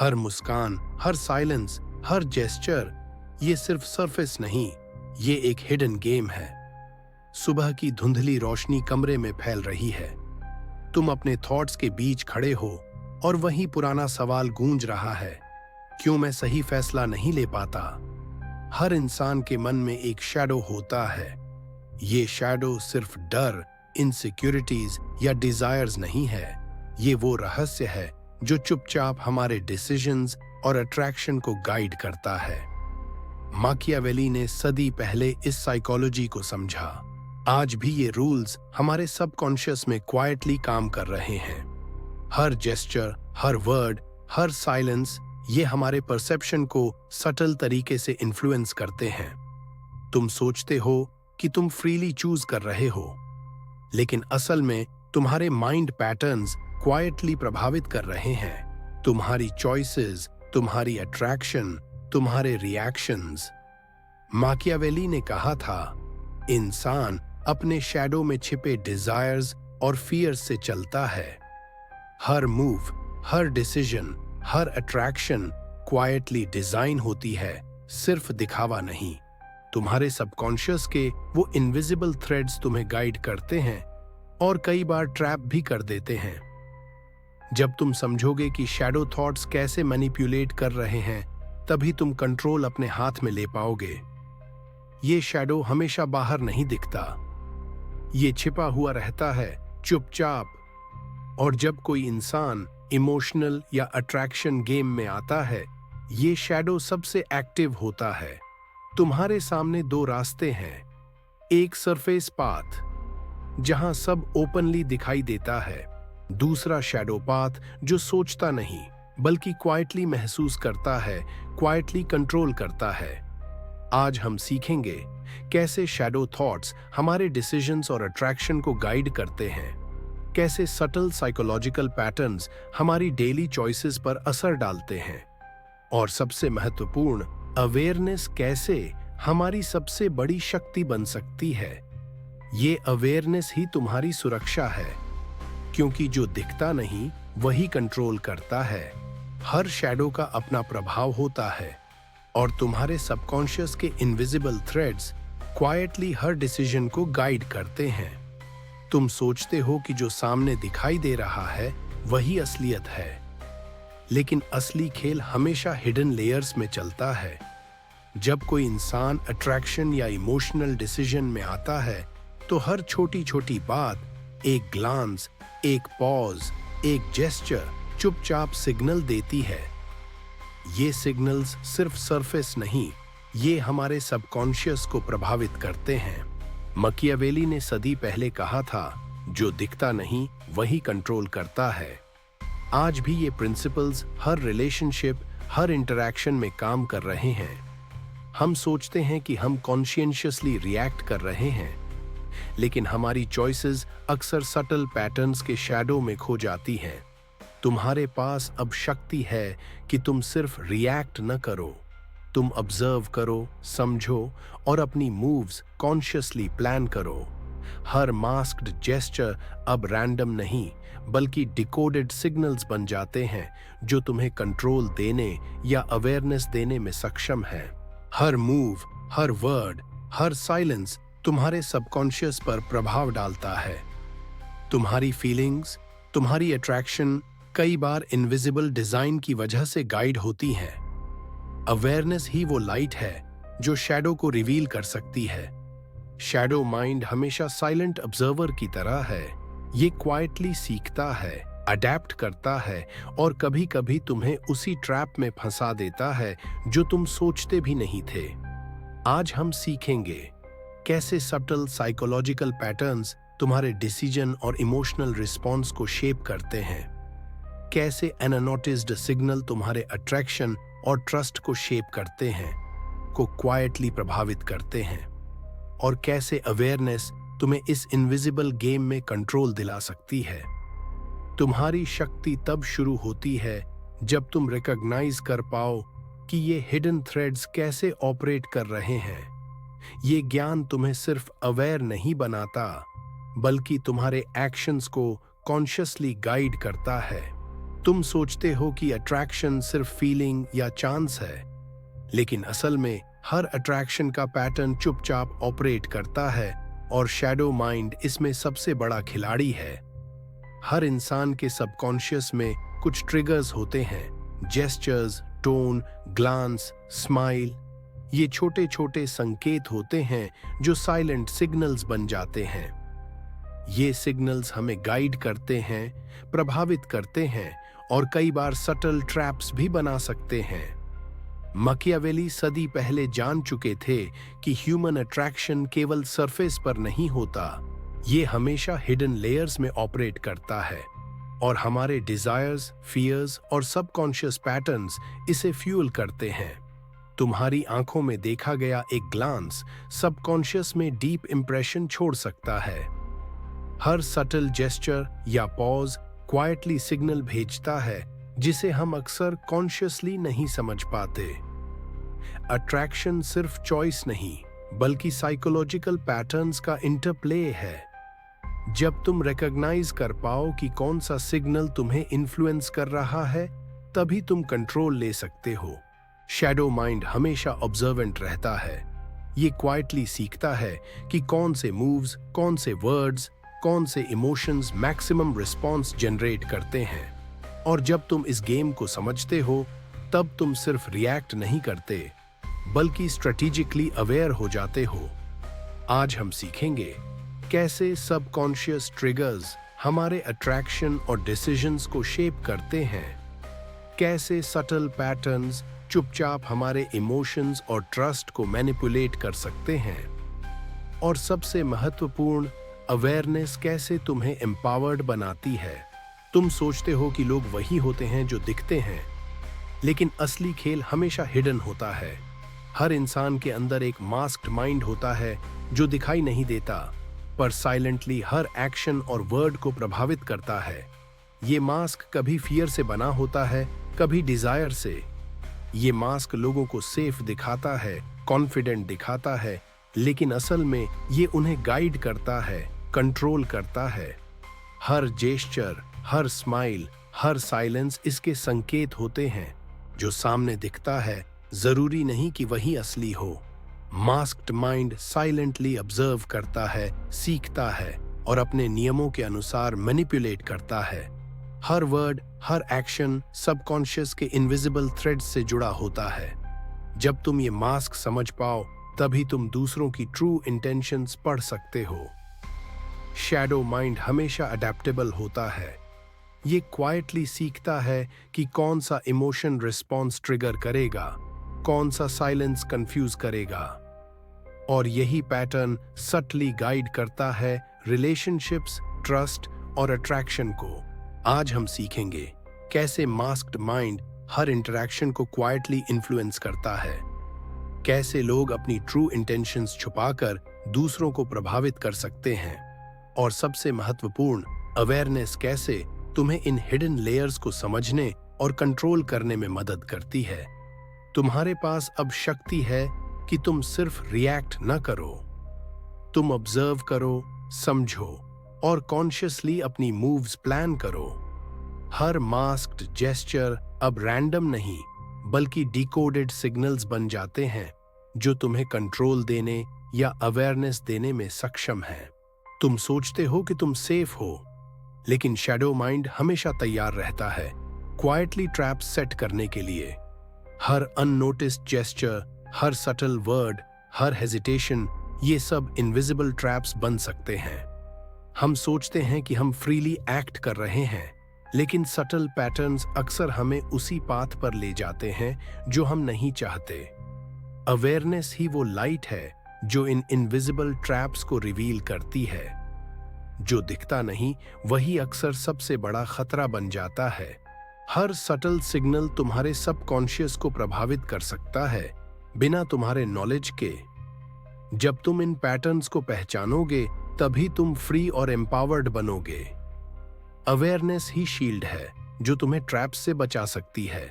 हर मुस्कान, हर silence, हर gesture, ये सिर्फ surface नहीं, ये एक हिडन गेम है। सुबह की धुंधली रोशनी कमरे में फैल रही है। तुम अपने थॉट्स के बीच खड़े हो और वही पुराना सवाल गूंज रहा है, क्यों मैं सही फैसला नहीं ले पाता? हर इंसान के मन में एक शैडो होता है। ये शैडो सिर्फ डर, इनसिक्योरिटीज या डिजायर्स नहीं है। ये वो रहस्य है जो चुपचाप हमारे डिसीजंस और अट्रैक्शन को गाइड करता है। माकियावेली ने सदी पहले इस साइकोलॉजी को समझा। आज भी ये रूल्स हमारे सबकॉन्शियस में क्वाइटली काम कर रहे हैं। हर जेस्चर, हर वर्ड, हर साइलेंस, ये हमारे परसेप्शन को सटल तरीके से इन्फ्लुएंस करते हैं। तुम सोचते हो कि तुम फ्रीली चूज कर रहे हो, लेकिन असल में तुम्हारे माइंड पैटर्न्स क्वाइटली प्रभावित कर रहे हैं तुम्हारी चॉइसेस, तुम्हारी अट्रैक्शन, तुम्हारे रिएक्शंस। माकियावेली ने कहा था, इंसान अपने शैडो में छिपे डिजायर्स और फियर्स से चलता है। हर मूव, हर डिसीजन, हर अट्रैक्शन क्वाइटली डिजाइन होती है, सिर्फ दिखावा नहीं। तुम्हारे सबकॉन्शियस के वो इनविजिबल थ्रेड्स तुम्हें गाइड करते हैं और कई बार ट्रैप भी कर देते हैं। जब तुम समझोगे कि शैडो थॉट्स कैसे मैनिपुलेट कर रहे हैं, तभी तुम कंट्रोल अपने हाथ में ले पाओगे। ये शैडो हमेशा बाहर नहीं दिखता, ये छिपा हुआ रहता है चुपचाप। और जब कोई इंसान इमोशनल या अट्रैक्शन गेम में आता है, ये शैडो सबसे एक्टिव होता है। तुम्हारे सामने दो रास्ते हैं, एक सरफेस पाथ जहां सब ओपनली दिखाई देता है, दूसरा शैडो पाथ जो सोचता नहीं बल्कि क्वाइटली महसूस करता है, क्वाइटली कंट्रोल करता है। आज हम सीखेंगे कैसे शैडो थॉट्स हमारे डिसीजंस और अट्रैक्शन को गाइड करते हैं, कैसे सटल साइकोलॉजिकल पैटर्न्स हमारी डेली चॉइसेस पर असर डालते हैं, और सबसे महत्वपूर्ण, अवेयरनेस कैसे हमारी सबसे बड़ी शक्ति बन सकती है। ये अवेयरनेस ही तुम्हारी सुरक्षा है, क्योंकि जो दिखता नहीं वही कंट्रोल करता है। हर शैडो का अपना प्रभाव होता है और तुम्हारे सबकॉन्शियस के इनविजिबल थ्रेड्स क्वाइटली हर डिसीजन को गाइड करते हैं। तुम सोचते हो कि जो सामने दिखाई दे रहा है वही असलियत है, लेकिन असली खेल हमेशा हिडन लेयर्स में चलता है। जब कोई इंसान अट्रैक्शन या इमोशनल डिसीजन में आता है, तो हर छोटी छोटी बात, एक ग्लांस, एक पॉज, एक जेस्चर चुपचाप सिग्नल देती है। ये सिग्नल्स सिर्फ सरफेस नहीं, ये हमारे सबकॉन्शियस को प्रभावित करते हैं। माकियावेली ने सदी पहले कहा था, जो दिखता नहीं वही कंट्रोल करता है। आज भी ये प्रिंसिपल्स हर रिलेशनशिप, हर इंटरैक्शन में काम कर रहे हैं। हम सोचते हैं कि हम कॉन्शियसली रिएक्ट कर रहे हैं, लेकिन हमारी चॉइसेस अक्सर सटल पैटर्न्स के शैडो में खो जाती हैं। तुम्हारे पास अब शक्ति है कि तुम सिर्फ रिएक्ट न करो, तुम ऑब्जर्व करो, समझो और अपनी मूव्स कॉन्शियसली प्लान करो। हर मास्क्ड जेस्चर अब रैंडम नहीं, बल्कि डिकोडेड सिग्नल्स बन जाते हैं जो तुम्हें कंट्रोल देने या अवेयरनेस देने में सक्षम है। हर मूव, हर वर्ड, हर साइलेंस तुम्हारे सबकॉन्शियस पर प्रभाव डालता है। तुम्हारी फीलिंग्स, तुम्हारी अट्रैक्शन कई बार इनविजिबल डिजाइन की वजह से गाइड होती हैं। अवेयरनेस ही वो लाइट है जो शैडो को रिवील कर सकती है। शैडो माइंड हमेशा साइलेंट ऑब्जर्वर की तरह है। ये क्वाइटली सीखता है, अडेप्ट करता है और कभी-कभी तुम्हें उसी ट्रैप में फंसा देता है जो तुम सोचते भी नहीं थे। आज हम सीखेंगे कैसे सटल साइकोलॉजिकल पैटर्न्स तुम्हारे डिसीजन और इमोशनल रिस्पॉन्स को शेप करते हैं, कैसे अननोटिस्ड सिग्नल तुम्हारे अट्रैक्शन और ट्रस्ट को शेप करते हैं, को क्वाइटली प्रभावित करते हैं, और कैसे अवेयरनेस तुम्हें इस इनविजिबल गेम में कंट्रोल दिला सकती है। तुम्हारी शक्ति तब शुरू होती है जब तुम रिकॉग्नाइज कर पाओ कि ये हिडन थ्रेड्स कैसे ऑपरेट कर रहे हैं। ये ज्ञान तुम्हें सिर्फ अवेयर नहीं बनाता, बल्कि तुम्हारे एक्शंस को कॉन्शियसली गाइड करता है। तुम सोचते हो कि अट्रैक्शन सिर्फ फीलिंग या चांस है, लेकिन असल में हर अट्रैक्शन का पैटर्न चुपचाप ऑपरेट करता है और शैडो माइंड इसमें सबसे बड़ा खिलाड़ी है। हर इंसान के सबकॉन्शियस में कुछ ट्रिगर्स होते हैं, जेस्चर्स, टोन, ग्लांस, स्माइल। ये छोटे छोटे संकेत होते हैं जो साइलेंट सिग्नल्स बन जाते हैं। ये सिग्नल्स हमें गाइड करते हैं, प्रभावित करते हैं और कई बार सटल ट्रैप्स भी बना सकते हैं। मकियावेली सदी पहले जान चुके थे कि ह्यूमन अट्रैक्शन केवल सरफेस पर नहीं होता, ये हमेशा हिडन लेयर्स में ऑपरेट करता है और हमारे डिजायर्स, फियर्स और सबकॉन्शियस पैटर्न्स इसे फ्यूल करते हैं। तुम्हारी आंखों में देखा गया एक ग्लांस सबकॉन्शियस में डीप इंप्रेशन छोड़ सकता है। हर सटल जेस्चर या पॉज क्वाइटली सिग्नल भेजता है जिसे हम अक्सर कॉन्शियसली नहीं समझ पाते। अट्रैक्शन सिर्फ चॉइस नहीं, बल्कि साइकोलॉजिकल पैटर्न्स का इंटरप्ले है। जब तुम रिकॉग्नाइज कर पाओ कि कौन सा सिग्नल तुम्हें इन्फ्लुएंस कर रहा है, तभी तुम कंट्रोल ले सकते हो। शैडो माइंड हमेशा ऑब्जर्वेंट रहता है। ये क्वाइटली सीखता है कि कौन से मूव्स, कौन से वर्ड्स, कौन से इमोशंस मैक्सिमम रिस्पॉन्स जनरेट करते हैं। और जब तुम इस गेम को समझते हो, तब तुम सिर्फ रिएक्ट नहीं करते, बल्कि स्ट्रेटेजिकली अवेयर हो जाते हो। आज हम सीखेंगे कैसे सबकॉन्शियस ट्रिगर्स हमारे अट्रैक्शन और डिसीजंस को शेप करते हैं, कैसे सटल पैटर्न्स चुपचाप हमारे इमोशंस और ट्रस्ट को मैनिपुलेट कर सकते हैं, और सबसे महत्वपूर्ण, अवेयरनेस कैसे तुम्हें एम्पावर्ड बनाती है। तुम सोचते हो कि लोग वही होते हैं जो दिखते हैं, लेकिन असली खेल हमेशा हिडन होता है। हर इंसान के अंदर एक मास्क्ड माइंड होता है जो दिखाई नहीं देता, पर साइलेंटली हर एक्शन और वर्ड को प्रभावित करता है। ये मास्क कभी फियर से बना होता है, कभी डिजायर से। ये मास्क लोगों को सेफ दिखाता है, कॉन्फिडेंट दिखाता है, लेकिन असल में ये उन्हें गाइड करता है, कंट्रोल करता है। हर जेस्चर, हर स्माइल, हर साइलेंस इसके संकेत होते हैं। जो सामने दिखता है जरूरी नहीं कि वही असली हो। मास्क्ड माइंड साइलेंटली ऑब्जर्व करता है, सीखता है और अपने नियमों के अनुसार मैनिपुलेट करता है। हर वर्ड, हर एक्शन सबकॉन्शियस के इनविजिबल थ्रेड से जुड़ा होता है। जब तुम ये मास्क समझ पाओ, तभी तुम दूसरों की ट्रू इंटेंशंस पढ़ सकते हो। शैडो माइंड हमेशा अडेप्टेबल होता है। ये क्वाइटली सीखता है कि कौन सा इमोशन रिस्पॉन्स ट्रिगर करेगा, कौन सा साइलेंस कंफ्यूज करेगा, और यही पैटर्न सटली गाइड करता है रिलेशनशिप्स, ट्रस्ट और अट्रैक्शन को। आज हम सीखेंगे कैसे मास्क्ड माइंड हर इंटरैक्शन को क्वाइटली इन्फ्लुएंस करता है, कैसे लोग अपनी ट्रू इंटेंशंस छुपाकर दूसरों को प्रभावित कर सकते हैं, और सबसे महत्वपूर्ण, अवेयरनेस कैसे तुम्हें इन हिडन लेयर्स को समझने और कंट्रोल करने में मदद करती है। तुम्हारे पास अब शक्ति है कि तुम सिर्फ रिएक्ट न करो, तुम ऑब्जर्व करो, समझो और कॉन्शियसली अपनी मूव्स प्लान करो। हर मास्क्ड जेस्चर अब रैंडम नहीं, बल्कि डिकोडेड सिग्नल्स बन जाते हैं जो तुम्हें कंट्रोल देने या अवेयरनेस देने में सक्षम है। तुम सोचते हो कि तुम सेफ हो, लेकिन शैडो माइंड हमेशा तैयार रहता है क्वाइटली ट्रैप सेट करने के लिए। हर अननोटिस्ड जेस्चर, हर सटल वर्ड, हर हेजिटेशन, ये सब इनविजिबल ट्रैप्स बन सकते हैं। हम सोचते हैं कि हम फ्रीली एक्ट कर रहे हैं, लेकिन सटल पैटर्न्स अक्सर हमें उसी पाथ पर ले जाते हैं जो हम नहीं चाहते। अवेयरनेस ही वो लाइट है जो इन इनविजिबल ट्रैप्स को रिवील करती है। जो दिखता नहीं, वही अक्सर सबसे बड़ा खतरा बन जाता है। हर सटल सिग्नल तुम्हारे सबकॉन्शियस को प्रभावित कर सकता है, बिना तुम्हारे नॉलेज के। जब तुम इन पैटर्न्स को पहचानोगे, तभी तुम फ्री और एम्पावर्ड बनोगे। अवेयरनेस ही शील्ड है जो तुम्हें ट्रैप्स से बचा सकती है।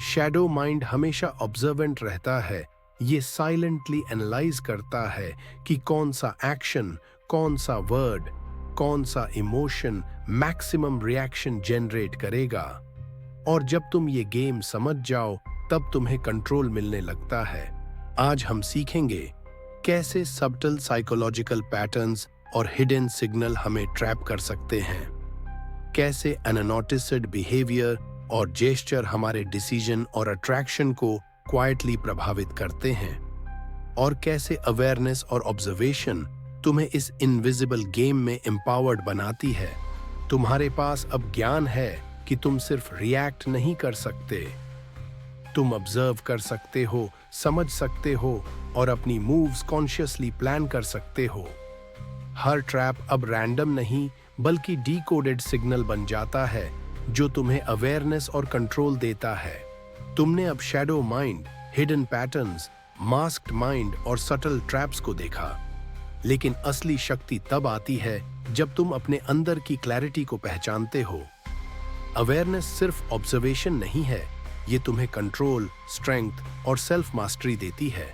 शैडो माइंड हमेशा ऑब्जर्वेंट रहता है। ये साइलेंटली एनालाइज करता है कि कौन सा एक्शन, कौन सा वर्ड, कौन सा इमोशन मैक्सिमम रिएक्शन जनरेट करेगा। और जब तुम ये गेम समझ जाओ तब तुम्हें कंट्रोल मिलने लगता है। आज हम सीखेंगे कैसे सबटल साइकोलॉजिकल पैटर्न्स और हिडन सिग्नल हमें ट्रैप कर सकते हैं, कैसे अननोटिस्ड बिहेवियर और जेस्चर हमारे डिसीजन और अट्रैक्शन को क्वाइटली प्रभावित करते हैं, और कैसे अवेयरनेस और ऑब्जर्वेशन तुम्हें इस इनविजिबल गेम में एम्पावर्ड बनाती है। तुम्हारे पास अब ज्ञान है कि तुम सिर्फ रिएक्ट नहीं कर सकते, तुम ऑब्जर्व कर सकते हो, समझ सकते हो और अपनी मूव्स कॉन्शियसली प्लान कर सकते हो। हर ट्रैप अब रैंडम नहीं बल्कि डीकोडेड सिग्नल बन जाता है जो तुम्हें अवेयरनेस और कंट्रोल देता है। तुमने अब shadow mind, hidden patterns, masked mind और सटल ट्रैप्स को देखा, लेकिन असली शक्ति तब आती है जब तुम अपने अंदर की क्लैरिटी को पहचानते हो। अवेयरनेस सिर्फ ऑब्जर्वेशन नहीं है, ये तुम्हें कंट्रोल, स्ट्रेंथ और सेल्फ मास्टरी देती है।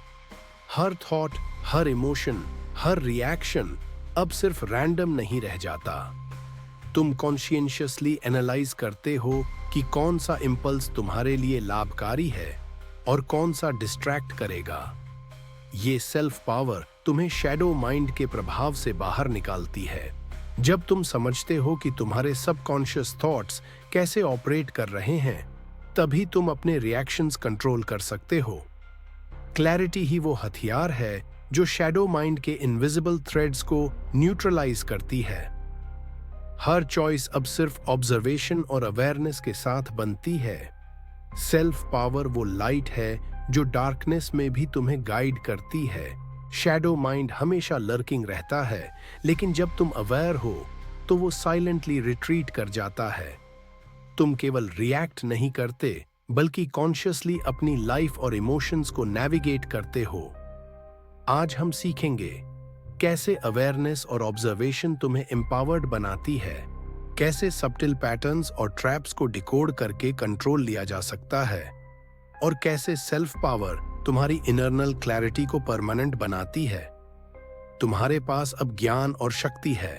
हर थॉट, हर इमोशन, हर रिएक्शन अब सिर्फ रैंडम नहीं रह जाता। तुम कॉन्शियसली एनालाइज करते हो कि कौन सा इंपल्स तुम्हारे लिए लाभकारी है और कौन सा डिस्ट्रैक्ट करेगा। ये सेल्फ पावर तुम्हें शैडो माइंड के प्रभाव से बाहर निकालती है। जब तुम समझते हो कि तुम्हारे सबकॉन्शियस थॉट्स कैसे ऑपरेट कर रहे हैं, तभी तुम अपने रिएक्शंस कंट्रोल कर सकते हो। क्लैरिटी ही वो हथियार है जो शैडो माइंड के इनविजिबल थ्रेड्स को न्यूट्रलाइज करती है। हर चॉइस अब सिर्फ ऑब्जर्वेशन और अवेयरनेस के साथ बनती है। सेल्फ पावर वो लाइट है जो डार्कनेस में भी तुम्हें गाइड करती है। शैडो माइंड हमेशा लर्किंग रहता है, लेकिन जब तुम अवेयर हो तो वो साइलेंटली रिट्रीट कर जाता है। तुम केवल रिएक्ट नहीं करते बल्कि कॉन्शियसली अपनी लाइफ और इमोशंस को नेविगेट करते हो। आज हम सीखेंगे कैसे अवेयरनेस और ऑब्जर्वेशन तुम्हें एम्पावर्ड बनाती है, कैसे सबटिल पैटर्न्स और ट्रैप्स को डिकोड करके कंट्रोल लिया जा सकता है, और कैसे सेल्फ पावर तुम्हारी इंटरनल क्लैरिटी को परमानेंट बनाती है। तुम्हारे पास अब ज्ञान और शक्ति है।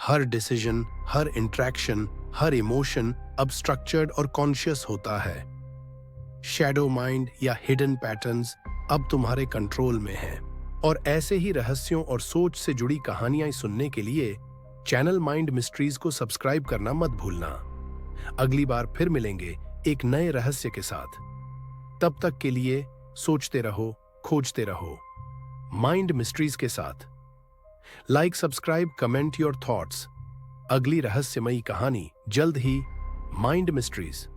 हर डिसीजन, हर इंट्रैक्शन, हर इमोशन अब स्ट्रक्चर्ड और कॉन्शियस होता है। शैडो माइंड या हिडन पैटर्न्स अब तुम्हारे कंट्रोल में हैं। और ऐसे ही रहस्यों और सोच से जुड़ी कहानियां सुनने के लिए चैनल माइंड मिस्ट्रीज को सब्सक्राइब करना मत भूलना। अगली बार फिर मिलेंगे एक नए रहस्य के साथ। तब तक के लिए सोचते रहो, खोजते रहो, माइंड मिस्ट्रीज के साथ। Like, subscribe, comment your thoughts. अगली रहस्यमयी कहानी जल्द ही। Mind mysteries.